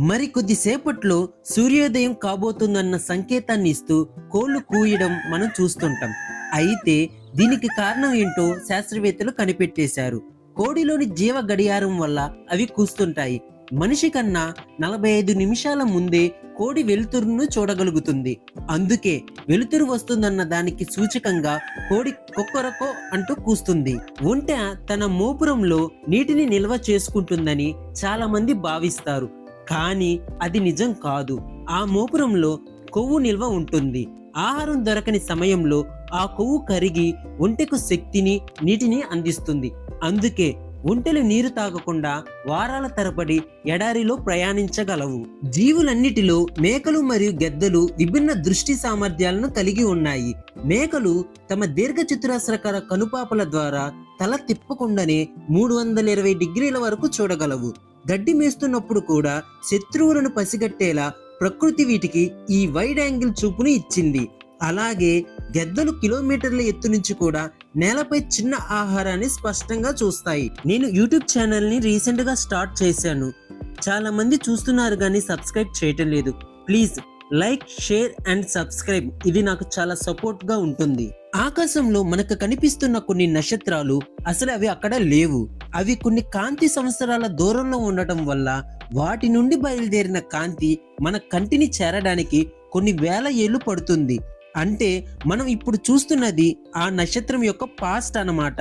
మరి కొద్దిసేపట్లో సూర్యోదయం కాబోతుందన్న సంకేతాన్ని ఇస్తూ కోళ్లు కూయడం మనం చూస్తుంటాం. అయితే దీనికి కారణం ఏంటో శాస్త్రవేత్తలు కనిపెట్టేశారు. కోడిలోని జీవ గడియారం వల్ల అవి కూస్తుంటాయి. మనిషి కన్నా 45 నిమిషాల ముందే కోడి వెలుతురును చూడగలుగుతుంది. అందుకే వెలుతురు వస్తుందన్న దానికి సూచకంగా కోడి కొక్కరకో అంటూ కూస్తుంది. ఒంటె తన మోపురంలో నీటిని నిల్వ చేసుకుంటుందని చాలా మంది భావిస్తారు. కానీ అది నిజం కాదు. ఆ మోపురంలో కొవ్వు నిల్వ ఉంటుంది. ఆహారం దొరకని సమయంలో ఆ కొవ్వు కరిగి ఒంటెకు శక్తిని, నీటిని అందిస్తుంది. అందుకే ఒంటెలు నీరు తాగకుండా వారాల తరబడి ఎడారిలో ప్రయాణించగలవు. జీవులన్నిటిలో మేకలు మరియు గెద్దలు విభిన్న దృష్టి సామర్థ్యాలను కలిగి ఉన్నాయి. మేకలు తమ దీర్ఘచతురస్రాకార కనుపాపల ద్వారా తల తిప్పకుండానే 320 డిగ్రీల వరకు చూడగలవు. గడ్డి మేస్తున్నప్పుడు కూడా శత్రువులను పసిగట్టేలా ప్రకృతి వీటికి ఈ వైడ్ యాంగిల్ చూపును ఇచ్చింది. అలాగే గెద్దలు కిలోమీటర్ల ఎత్తు నుంచి కూడా నేలపై చిన్న ఆహారాన్ని స్పష్టంగా చూస్తాయి. నేను యూట్యూబ్ ఛానల్ ని రీసెంట్ గా స్టార్ట్ చేశాను. చాలా మంది చూస్తున్నారు కానీ సబ్స్క్రైబ్ చేయటం లేదు. Please like, share and subscribe. ఇది నాకు చాలా సపోర్ట్ గా ఉంటుంది. ఆకాశంలో మనకు కనిపిస్తున్న కొన్ని నక్షత్రాలు అసలు అవి అక్కడ లేవు. అవి కొన్ని కాంతి సంవత్సరాల దూరంలో ఉండటం వల్ల వాటి నుండి బయలుదేరిన కాంతి మన కంటిని చేరడానికి కొన్ని వేల ఏళ్లు పడుతుంది. అంటే మనం ఇప్పుడు చూస్తున్నది ఆ నక్షత్రం యొక్క పాస్ట్ అన్నమాట.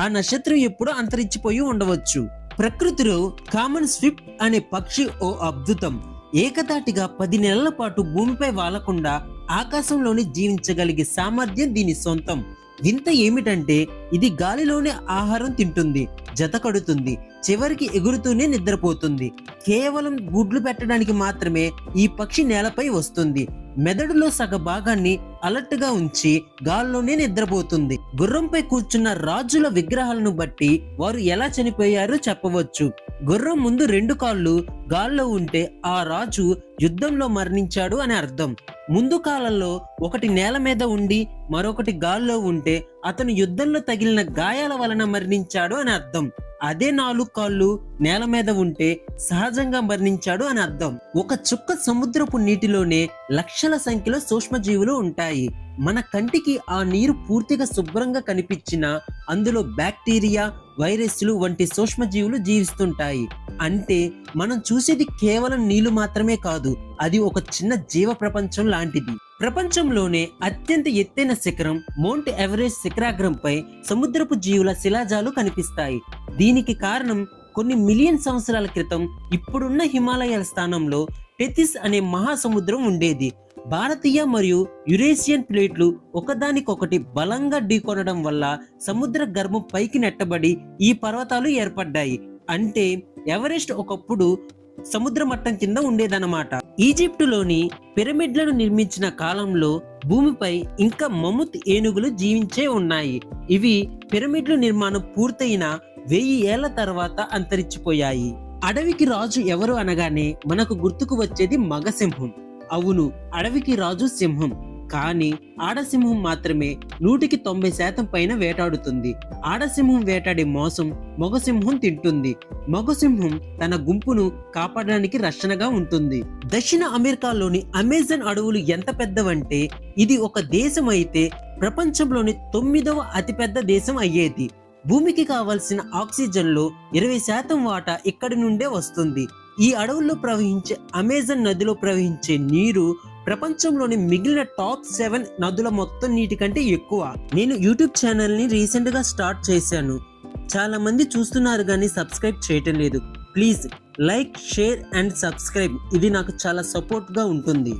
ఆ నక్షత్రం ఎప్పుడో అంతరించిపోయి ఉండవచ్చు. ప్రకృతిలో కామన్ స్విఫ్ట్ అనే పక్షి ఓ అద్భుతం. ఏకతాటిగా 10 నెలల పాటు భూమిపై వాలకుండా ఆకాశంలోనే జీవించగలిగే సామర్థ్యం దీని సొంతం. వింత ఏమిటంటే ఇది గాలిలోనే ఆహారం తింటుంది, జత కడుతుంది, చివరికి ఎగురుతూనే నిద్రపోతుంది. కేవలం గుడ్లు పెట్టడానికి మాత్రమే ఈ పక్షి నేలపై వస్తుంది. మెదడులో సగ భాగాన్ని అలర్ట్ గా ఉంచి గాల్లోనే నిద్రపోతుంది. గుర్రంపై కూర్చున్న రాజుల విగ్రహాలను బట్టి వారు ఎలా చనిపోయారో చెప్పవచ్చు. గుర్రం ముందు 2 కాళ్ళు గాల్లో ఉంటే ఆ రాజు యుద్ధంలో మరణించాడు అని అర్థం. ముందు కాలంలో ఒకటి నేల మీద ఉండి మరొకటి గాల్లో ఉంటే అతను యుద్ధంలో తగిలిన గాయాల వలన మరణించాడు అని అర్థం. అదే 4 కాళ్ళు నేల మీద ఉంటే సహజంగా మరణించాడు అని అర్థం. ఒక చుక్క సముద్రపు నీటిలోనే లక్షల సంఖ్యలో సూక్ష్మజీవులు ఉంటాయి. మన కంటికి ఆ నీరు పూర్తిగా శుభ్రంగా కనిపించినా అందులో బ్యాక్టీరియా, వైరస్లు వంటి సూక్ష్మజీవులు జీవిస్తుంటాయి. అంటే మనం చూసేది కేవలం నీళ్లు మాత్రమే కాదు, అది ఒక చిన్న జీవ ప్రపంచం లాంటిది. ప్రపంచంలోనే అత్యంత ఎత్తైన శిఖరం మౌంట్ ఎవరెస్ట్ శిఖరాగ్రంపై సముద్రపు జీవుల శిలాజాలు కనిపిస్తాయి. దీనికి కారణం కొన్ని మిలియన్ సంవత్సరాల క్రితం ఇప్పుడున్న హిమాలయాల స్థానంలో టెథిస్ అనే మహాసముద్రం ఉండేది. భారతీయ మరియు యురేషియన్ ప్లేట్లు ఒకదానికొకటి బలంగా ఢీకొనడం వల్ల సముద్ర గర్భం పైకి నెట్టబడి ఈ పర్వతాలు ఏర్పడ్డాయి. అంటే ఎవరెస్ట్ ఒకప్పుడు సముద్ర మట్టం కింద ఉండేదన్నమాట. ఈజిప్టులోని పిరమిడ్లను నిర్మించిన కాలంలో భూమిపై ఇంకా మముత్ ఏనుగులు జీవించే ఉన్నాయి. ఇవి పిరమిడ్ల నిర్మాణం పూర్తయిన 1000 ఏళ్ల తర్వాత అంతరించిపోయాయి. అడవికి రాజు ఎవరు అనగానే మనకు గుర్తుకు వచ్చేది మగసింహం. అవును, అడవికి రాజు సింహం. కానీ ఆడసింహం మాత్రమే 100కి 90% పైన వేటాడుతుంది. ఆడసింహం వేటాడే మోసం మగసింహం తింటుంది. మగసింహం తన గుంపును కాపాడడానికి రక్షణగా ఉంటుంది. దక్షిణ అమెరికాలోని అమెజాన్ అడవులు ఎంత పెద్దవంటే ఇది ఒక దేశం అయితే ప్రపంచంలోని 9వ అతిపెద్ద దేశం అయ్యేది. భూమికి కావలసిన ఆక్సిజన్ లో 20% వాటా ఇక్కడి నుండే వస్తుంది. ఈ అడవుల్లో ప్రవహించే అమెజాన్ నదిలో ప్రవహించే నీరు ప్రపంచంలోని మిగిలిన టాప్ 7 నదుల మొత్తం నీటి కంటే ఎక్కువ. నేను యూట్యూబ్ ఛానల్ ని రీసెంట్ గా స్టార్ట్ చేశాను. చాలా మంది చూస్తున్నారు కానీ సబ్స్క్రైబ్ చేయటం లేదు. Please like, share and subscribe. ఇది నాకు చాలా సపోర్ట్ గా ఉంటుంది.